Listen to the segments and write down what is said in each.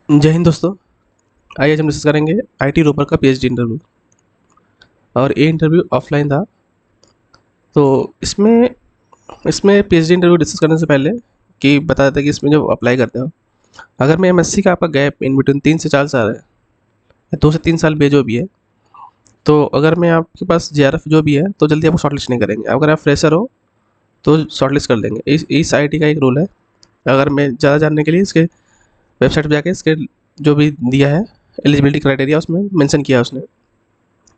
जय हिंद दोस्तों। आइए आज हम डिस्कस करेंगे आईटी रोपर का पीएचडी इंटरव्यू। और ये इंटरव्यू ऑफलाइन था। तो इसमें इसमें पीएचडी इंटरव्यू डिस्कस करने से पहले कि बता देते कि इसमें जब अप्लाई करते हो, अगर मैं एमएससी का आपका गैप इन बिटवीन 3 से 4 साल है या 2 से 3 साल भी जो भी है, तो अगर मैं आपके पास जेआरएफ जो भी है तो जल्दी आपको शॉर्टलिस्ट नहीं करेंगे। अगर आप फ्रेशर हो तो शॉर्टलिस्ट कर देंगे। इस आईटी का एक रूल है। अगर मैं ज़्यादा जानने के लिए इसके वेबसाइट पर जाके इसके जो भी दिया है एलिजिबिलिटी क्राइटेरिया उसमें मेंशन किया है उसने।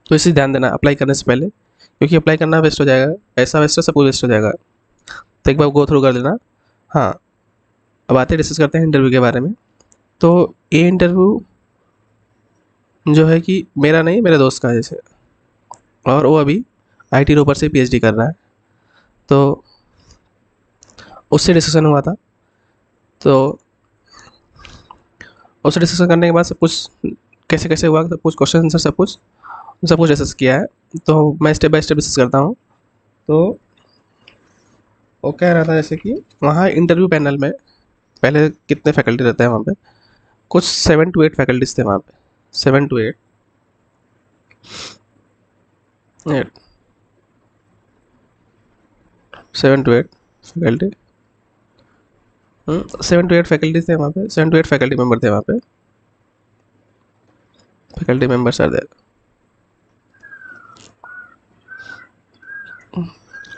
तो इसे ध्यान देना अप्लाई करने से पहले, क्योंकि अप्लाई करना वेस्ट हो जाएगा, पैसा वेस्ट है, सब कुछ वेस्ट हो जाएगा। तो एक बार गो थ्रू कर लेना। हाँ, अब आते डिस्कस करते हैं इंटरव्यू के बारे में। तो ये इंटरव्यू जो है कि मेरा नहीं, मेरे दोस्त का है जैसे, और वो अभी आईटी रोपर से पीएचडी कर रहा है। तो उससे डिस्कशन हुआ था। तो उससे डिस्कशन करने के बाद सब कुछ कैसे कैसे हुआ, सब कुछ क्वेश्चन आंसर सब कुछ डिस्कस किया है। तो मैं स्टेप बाय स्टेप डिस्कस करता हूँ। तो वो कह रहा था जैसे कि वहाँ इंटरव्यू पैनल में पहले कितने फैकल्टी रहते हैं वहाँ पे। कुछ 7 to 8 फैकल्टीज थे वहाँ पे। 7 to 8 7 to 8 faculty. 7 to 8 faculties थे वहाँ पे। 7 to 8 फैकल्टी मेंबर थे वहाँ पे। Faculty members are there.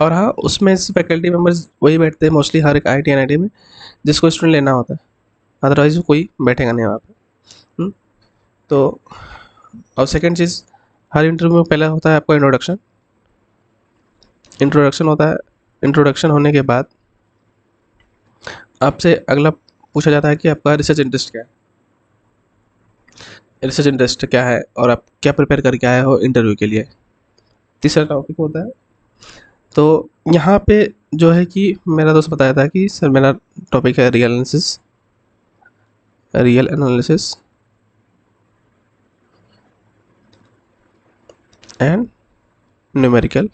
और हाँ, उसमें से फैकल्टी मेंबर्स वही बैठते हैं मोस्टली हर एक आईटी एनआईटी में जिसको स्टूडेंट लेना होता है। अदरवाइज कोई बैठेगा नहीं वहाँ पे। हम्म, तो और सेकंड चीज़, हर इंटरव्यू में पहला होता है आपका इंट्रोडक्शन। इंट्रोडक्शन होता है। इंट्रोडक्शन होने के बाद आपसे अगला पूछा जाता है कि आपका रिसर्च इंटरेस्ट क्या है। रिसर्च इंटरेस्ट क्या है और आप क्या प्रिपेयर करके आए हो इंटरव्यू के लिए। तीसरा टॉपिक होता है। तो यहाँ पे जो है कि मेरा दोस्त बताया था कि सर मेरा टॉपिक है real analysis and numerical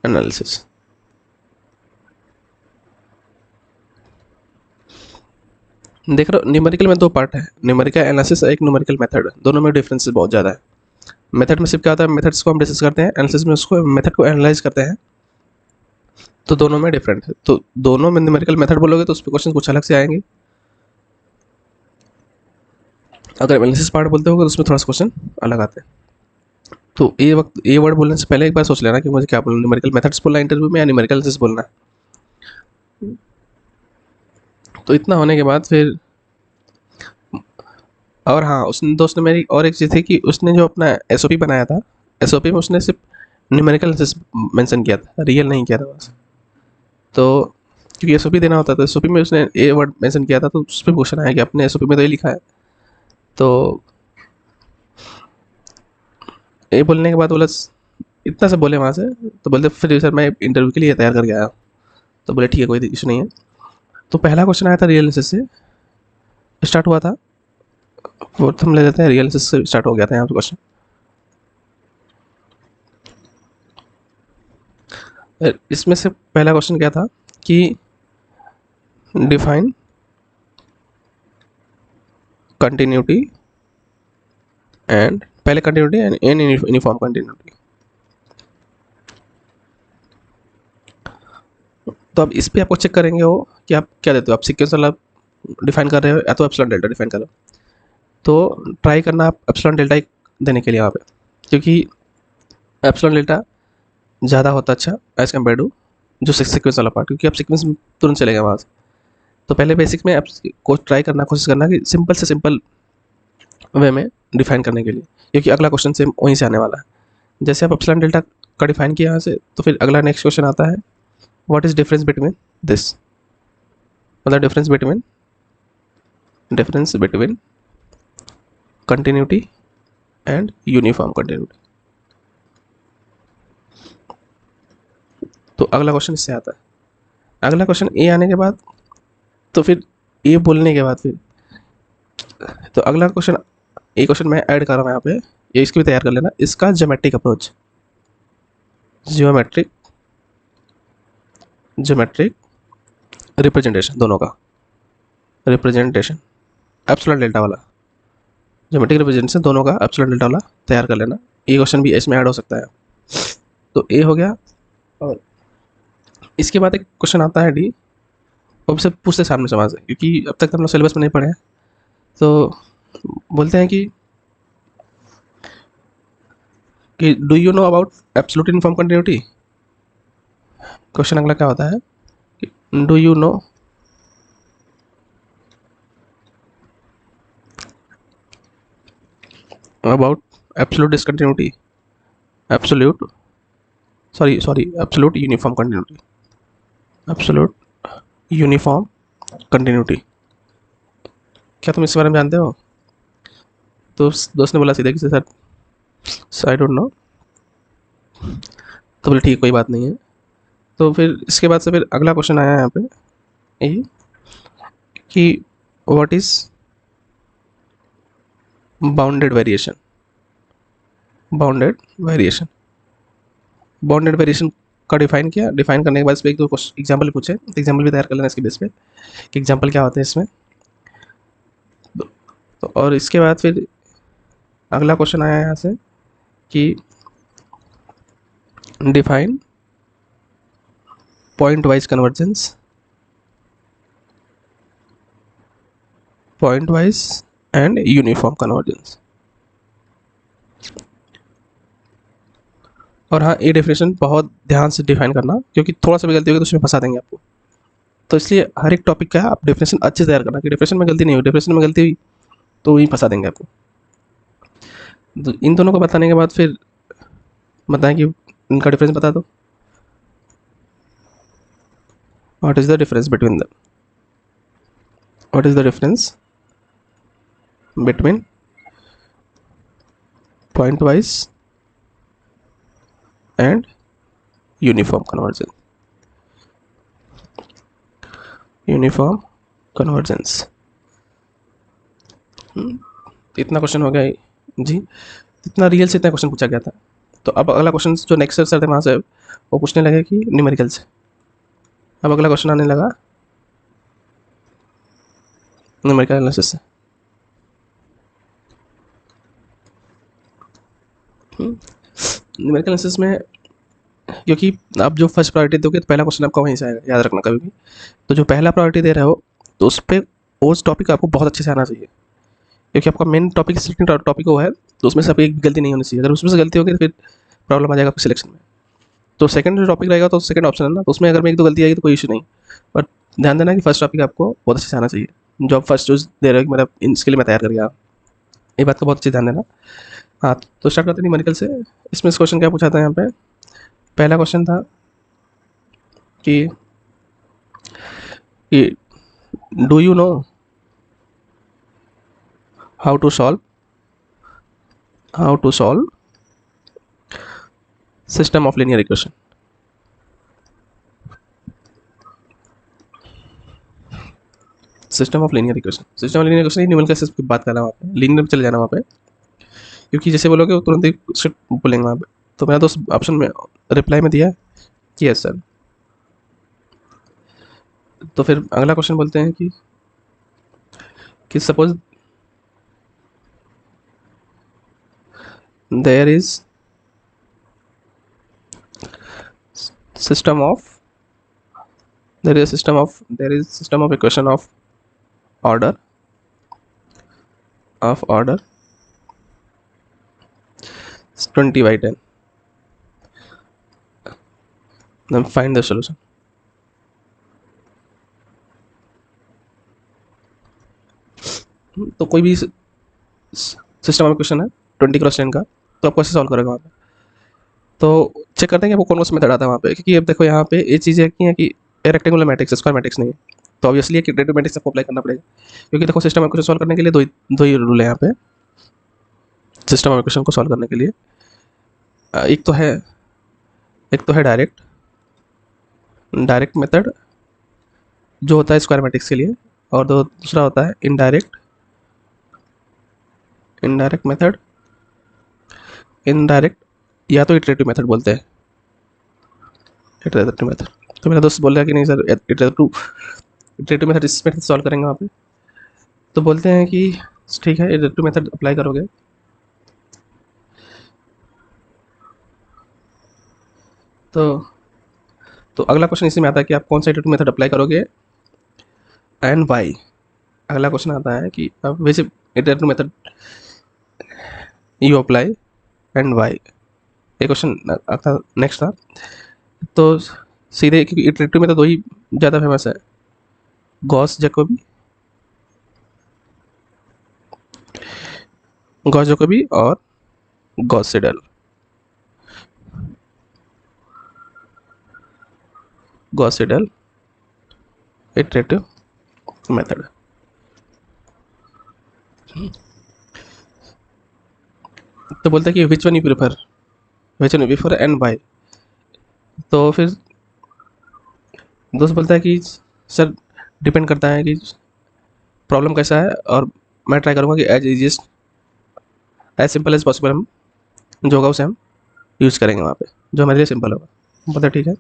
analysis. देख रहे हो, न्यूमेरिकल में 2 पार्ट है, न्यूमेरिकल एनालिसिस और एक न्यूमेरिकल मेथड। दोनों में डिफरेंसेस बहुत ज़्यादा है। मेथड में सिर्फ क्या होता है, मेथड्स को हम डिस्कस करते हैं, एनालिसिस में उसको मेथड को एनालाइज करते हैं। तो दोनों में डिफरेंट है। तो दोनों में न्यूमेरिकल मेथड बोलोगे तो उस पर क्वेश्चन कुछ अलग से आएंगे। अगर एनालिसिस पार्ट बोलते हो तो उसमें थोड़ा सा क्वेश्चन अलग आते हैं। तो ये वर्ड बोलने से पहले एक बार सोच लेना कि मुझे क्या बोलना, न्यूमेरिकल मेथड्स बोलना है इंटरव्यू में या न्यूमेरिकल एनालिसिस बोलना है। तो इतना होने के बाद फिर, और हाँ, उस दोस्त ने मेरी और एक चीज़ थी कि उसने जो अपना एसओपी बनाया था, एसओपी में उसने सिर्फ न्यूमेरिकल एनालिसिस मेंशन किया था, रियल नहीं किया था बस। तो क्योंकि एसओपी देना होता था, एसओपी में उसने ये वर्ड मेंशन किया था, तो उस पर क्वेश्चन आया कि अपने एसओपी में तो ये लिखा है। तो ये बोलने के बाद बोला, इतना सब बोले वहाँ से। तो बोलते फिर सर मैं इंटरव्यू के लिए तैयार करके आया हूँ। तो बोले ठीक है, कोई इशू नहीं है। तो पहला क्वेश्चन आया था रियल एनालिसिस से स्टार्ट हुआ था। फोर्थ हम ले लेते हैं, रियल एनालिसिस से स्टार्ट हो गया था यहाँ पे क्वेश्चन। इसमें से पहला क्वेश्चन क्या था कि डिफाइन कंटिन्यूटी एंड, पहले continuity and an uniform continuity. तो अब इस पे आपको चेक करेंगे वो कि आप क्या देते हो। आप सीक्वेंस वाला डिफाइन कर रहे हो या तो एप्सिलॉन डेल्टा डिफाइन करो। तो ट्राई करना आप एप्सिलॉन डेल्टा ही देने के लिए वहाँ पे, क्योंकि एप्सिलॉन डेल्टा ज़्यादा होता अच्छा एज़ कम्पेयर टू जो सीक्वेंस वाला पार्ट, क्योंकि आप सीक्वेंस में तुरंत चलेगा वहाँ से। तो पहले बेसिक में आप को ट्राई करना, कोशिश करना कि सिंपल से सिंपल वे में डिफाइन करने के लिए, क्योंकि अगला क्वेश्चन से वहीं से आने वाला है। जैसे आप एप्सिलॉन डेल्टा का डिफाइन किया यहाँ से, तो फिर अगला नेक्स्ट क्वेश्चन आता है, what is difference between this. मतलब difference between continuity and uniform continuity. तो अगला क्वेश्चन इससे आता है। अगला क्वेश्चन ए आने के बाद, तो फिर ए बोलने के बाद फिर, तो अगला क्वेश्चन, ये क्वेश्चन मैं ऐड कर रहा हूँ यहाँ पे, ये इसकी भी तैयार कर लेना। इसका geometric approach, geometric geometric representation, दोनों का रिप्रेजेंटेशन। एप्सिलॉन डेल्टा वाला, ज्योमेट्रिक रिप्रेजेंटेशन दोनों का एप्सिलॉन डेल्टा वाला तैयार कर लेना। ये क्वेश्चन भी इसमें ऐड हो सकता है। तो ए हो गया। और इसके बाद एक क्वेश्चन आता है डी, वो सब पूछते सामने समाज से, क्योंकि अब तक हम लोग सिलेबस में नहीं पढ़े हैं। तो बोलते हैं कि do you know about absolute uniform continuity. Question अगला क्या होता है, do you know about absolute discontinuity, absolute absolute uniform continuity, absolute uniform continuity. क्या तुम इसके बारे में जानते हो? तो उस दोस्त ने बोला सीधे कि सर आई डोंट नो। तो बोले ठीक, कोई बात नहीं है। तो फिर इसके बाद से फिर अगला क्वेश्चन आया यहाँ पे ये कि what is bounded variation. Bounded variation, bounded variation का डिफाइन किया। डिफाइन करने के बाद इस पर एक दो एग्जाम्पल पूछे, एग्जाम्पल भी तैयार कर लेना इसके बेस पे कि एग्जाम्पल क्या होते हैं इसमें। तो और इसके बाद फिर अगला क्वेश्चन आया यहाँ से कि define point wise convergence, point wise and uniform convergence. और हाँ, ये डेफिनेशन बहुत ध्यान से डिफाइन करना, क्योंकि थोड़ा सा भी गलती होगी तो उसमें फंसा देंगे आपको। तो इसलिए हर एक टॉपिक का आप डेफिनेशन अच्छे से तैयार करना कि डेफिनेशन में गलती नहीं हुई। डेफिनेशन में गलती हुई तो वही फंसा देंगे आपको। तो इन दोनों को बताने के बाद फिर बताएं कि इनका डिफरेंस बता दो। What is the difference between the, what is the difference between point wise and uniform convergence, uniform convergence. इतना क्वेश्चन हो गया जी, इतना रियल से इतना क्वेश्चन पूछा गया था। तो अब अगला क्वेश्चन जो नेक्स्ट सर थे वहाँ से वो पूछने लगे कि न्यूमेरिकल से। अब अगला क्वेश्चन आने लगा न्यूमेरिकल एनालिसिस से। न्यूमेरिकल एनालिसिस में क्योंकि आप जो फर्स्ट प्रायोरिटी दोगे तो पहला क्वेश्चन आपका वहीं से आएगा, याद रखना कभी भी। तो जो पहला प्रायोरिटी दे रहे हो तो उस पर उस टॉपिक आपको बहुत अच्छे से आना चाहिए, क्योंकि आपका मेन टॉपिक सिलेक्टिंग टॉपिक वो है। तो उसमें से आपकी एक गलती नहीं होनी चाहिए। अगर उसमें से गलती होगी तो फिर प्रॉब्लम आ जाएगा आपके सिलेक्शन में। तो सेकंड जो टॉपिक रहेगा तो सेकंड ऑप्शन है ना, तो उसमें अगर में एक दो गलती आएगी तो कोई इशू नहीं। पर ध्यान देना कि फर्स्ट टॉपिक आपको बहुत अच्छे से आना चाहिए। जो आप फर्स्ट चूज दे रहे हो कि मेरा इसके लिए मैं तैयार कर गया, ये बात का बहुत अच्छे ध्यान देना। हाँ, तो स्टार्ट करते हैं न्यूमेरिकल से। इसमें क्वेश्चन क्या पूछा था यहाँ पे, पहला क्वेश्चन था कि do you know how to solve system of linear equation. System of linear equation, system of linear equation numerical से की बात कर रहा हूँ, वहाँ पे लीनियर में चले जाना वहाँ पे, क्योंकि जैसे बोलोगे वो तुरंत ही बोलेंगे वहाँ पे। तो मैंने तो उस ऑप्शन में रिप्लाई में दिया कि यस सर। तो फिर अगला क्वेश्चन बोलते हैं कि suppose there is system of equation of order 20/10, then find the solution। तो कोई भी सिस्टम ऑफ इक्वेशन है 20x10 का, तो आपको ऐसे सॉल्व करेगा वहाँ पे। तो चेक करते हैं कि आपको कौन सा मेथड आता है वहाँ पे, क्योंकि अब देखो यहाँ पे ये चीज़ें है कि रेक्टेंगुलर मैट्रिक्स, स्क्वायर मैट्रिक्स नहीं है। तो ऑब्वियसली एक रेक्टेंगुलर मैट्रिक्स आपको अप्लाई करना पड़ेगा, क्योंकि देखो सिस्टम ऑफ इक्वेशन सॉल्व करने के लिए दो ही रूल है यहाँ पे। सिस्टम ऑफ इक्वेशन को सॉल्व करने के लिए एक तो है डायरेक्ट मेथड जो होता है स्क्वायर मैट्रिक्स के लिए, और दूसरा होता है इनडायरेक्ट मेथड, इनडायरेक्ट या तो इटरेटिव मेथड बोलते हैं, इटरेटिव मेथड। तो मेरा दोस्त बोल रहा है कि नहीं सर इटरेटिव मेथड इस मेथड सॉल्व करेंगे वहाँ पे। तो बोलते हैं कि ठीक है, इटरेटिव मेथड अप्लाई करोगे। तो अगला क्वेश्चन इसी में आता है कि आप कौन सा इटरेटिव मेथड अप्लाई करोगे एंड वाई। अगला क्वेश्चन आता है कि आप which iterative method you apply and why. ये क्वेश्चन आता नेक्स्ट था। तो सीधे, क्योंकि इटरेटिव में तो दो ही ज़्यादा फेमस है, गॉस जैकोबी, और Gauss Seidel. Gauss Seidel iterative method. तो बोलता है कि which one you prefer and why. तो फिर दोस्त बोलता है कि सर डिपेंड करता है कि प्रॉब्लम कैसा है, और मैं ट्राई करूँगा कि as easiest, as simple as possible हम जो होगा उसे हम यूज़ करेंगे वहाँ पे, जो हमारे लिए सिंपल होगा। बोलता है ठीक है।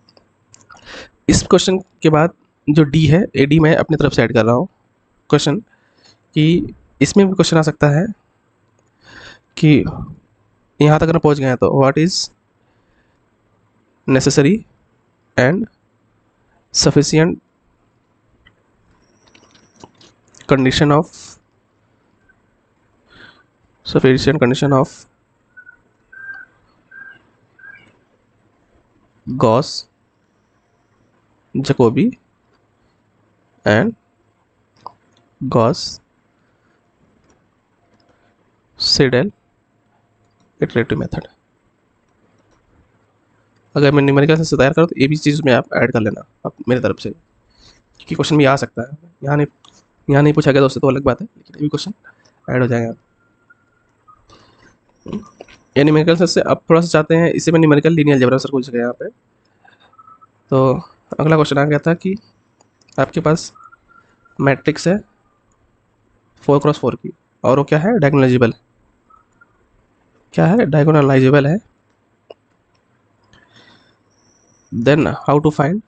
इस क्वेश्चन के बाद जो डी है, ए डी मैं अपनी तरफ से ऐड कर रहा हूँ क्वेश्चन, कि इसमें भी क्वेश्चन आ सकता है कि यहाँ तक अगर पहुँच गए हैं तो what is necessary and sufficient condition of Gauss Jacobi and Gauss Seidel iterative method. अगर मैं न्यूमेरिकल से तैयार करूँ तो ये भी चीज़ में आप ऐड कर लेना आप मेरी तरफ से, क्योंकि क्वेश्चन भी आ सकता है। यहाँ नहीं पूछा गया दोस्तों तो अलग बात है, लेकिन ये भी क्वेश्चन ऐड हो जाएगा। ये न्यूमेरिकल से आप थोड़ा सा चाहते हैं, इसी में न्यूमेरिकल लीनियर अलजेब्रा सर पूछ गया यहाँ पे। तो अगला क्वेश्चन आ गया था कि आपके पास मैट्रिक्स है 4x4 की, और वो क्या है, डायगोनलाइजेबल। क्या है, डायगोनलाइजेबल है। Then how to find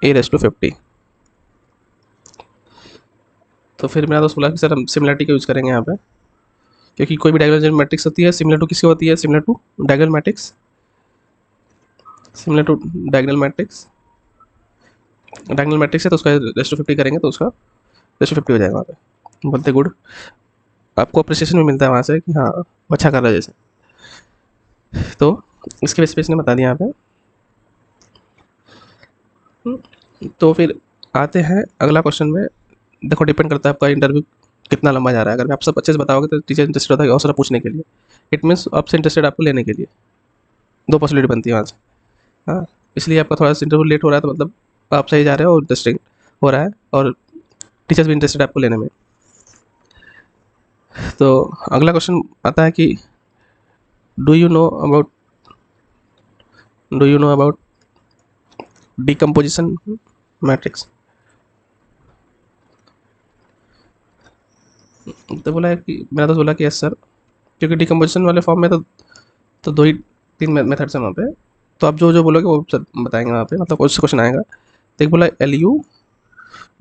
a⁻50। तो फिर मेरा दोस्त बोला कि सर हम सिमिलरिटी का यूज़ करेंगे यहाँ पे, क्योंकि कोई भी डायगोनल मैट्रिक्स होती है सिमिलर टू किसकी होती है, similar to diagonal matrix. Diagonal matrix है तो उसका रेस्ट टू 50 करेंगे तो उसका रेस्ट टू 50 हो जाएगा वहाँ पे। बोलते गुड, आपको अप्रिसिएशन भी मिलता है वहाँ से कि हाँ अच्छा कर रहा है जैसे। तो इसके बेस पे इसने बता दिया यहाँ पे। तो फिर आते हैं अगला क्वेश्चन में। देखो डिपेंड करता है आपका इंटरव्यू कितना लंबा जा रहा है। अगर आप सब अच्छे से बताओगे तो टीचर इंटरेस्टेड होता है और सारा पूछने के लिए। इट मीन्स आपसे इंटरेस्टेड आपको लेने के लिए, दो पॉसिबिलिटी बनती है वहाँ से। हाँ, इसलिए आपका थोड़ा सा इंटरव्यू लेट हो रहा है तो मतलब आप सही जा रहे हो और इंटरेस्टिंग हो रहा है, और टीचर्स भी इंटरेस्टेड आपको लेने में। तो अगला क्वेश्चन आता है कि do you know about decomposition matrix. तो बोला है कि मेरा दोस्त बोला कि यस सर, क्योंकि डिकम्पोजिशन वाले फॉर्म में तो दो ही तीन मेथड्स हैं वहाँ पे। तो आप जो जो बोलोगे वो सर बताएंगे वहाँ पे, मतलब उससे क्वेश्चन आएगा। तो एक बोला LU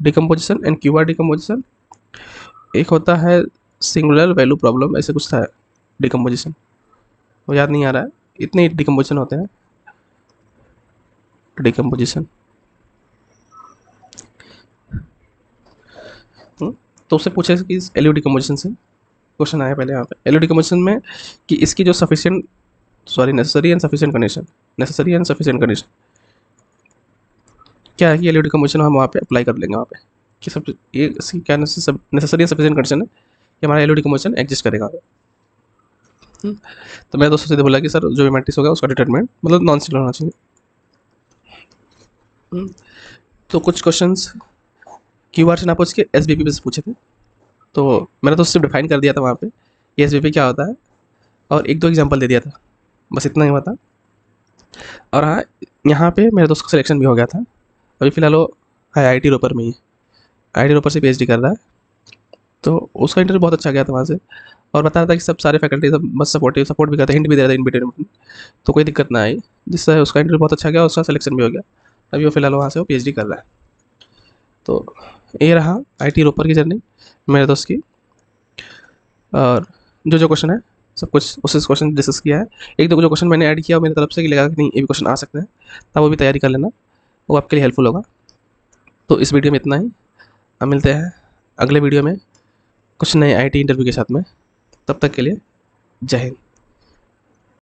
decomposition and QR decomposition. एक होता है सिंगुलर वैल्यू प्रॉब्लम, ऐसे कुछ था डिकम्पोजिशन, वो याद नहीं आ रहा है। इतने डिकम्पोजिशन होते हैं डिकम्पोजिशन। तो उससे पूछे कि LU डिकम्पोजिशन से क्वेश्चन आया पहले यहाँ पे। LU डिकम्पोजिशन में कि इसकी जो नेसेसरी एंड सफिशिएंट कंडीशन क्या है कि LU डिकम्पोजिशन हम वहाँ पे अप्लाई कर लेंगे वहाँ पे, कि सब ये इसकी क्या नेसेसरी एंड सफिशिएंट कंडीशन है कि हमारा LU डिकम्पोजिशन एग्जिस्ट करेगा। तो मैं दोस्तों सीधे बोला कि सर जो भी मैट्रिक्स होगा उसका डिटरमिनेंट मतलब नॉन सिंगुलर होना चाहिए। तो कुछ क्वेश्चंस QR से ना पूछ के SBP पे से पूछे थे, तो मैंने तो सिर्फ डिफाइन कर दिया था वहाँ पे कि SBP क्या होता है, और एक दो एग्जांपल दे दिया था, बस इतना ही हुआ था। और हाँ, यहाँ पे मेरे दोस्त का सिलेक्शन भी हो गया था। अभी फ़िलहाल वो IIT रोपर में ही, IIT रोपर से PhD कर रहा है। तो उसका इंटरव्यू बहुत अच्छा गया था वहाँ से, और बता रहा था कि सब सारे फैकल्टी सब बस सपोर्ट भी करते, हिंट भी दे रहे थे इन बिटवीन, तो कोई दिक्कत ना आई, जिससे उसका इंटरव्यू बहुत अच्छा गया, उसका सिलेक्शन भी हो गया। अभी वो फिलहाल वहाँ से वो पीएचडी कर रहा है। तो ये रहा आईटी रोपर की जर्नी मेरे दोस्त की। और जो जो क्वेश्चन है सब कुछ उस क्वेश्चन डिस्कस किया है। एक दो जो क्वेश्चन मैंने ऐड किया मेरी तरफ से कि लगा कि नहीं ये भी क्वेश्चन आ सकते हैं, तब वो भी तैयारी कर लेना, वो आपके लिए हेल्पफुल होगा। तो इस वीडियो में इतना ही, अब मिलते हैं अगले वीडियो में कुछ नए आईटी इंटरव्यू के साथ में। तब तक के लिए जय हिंद।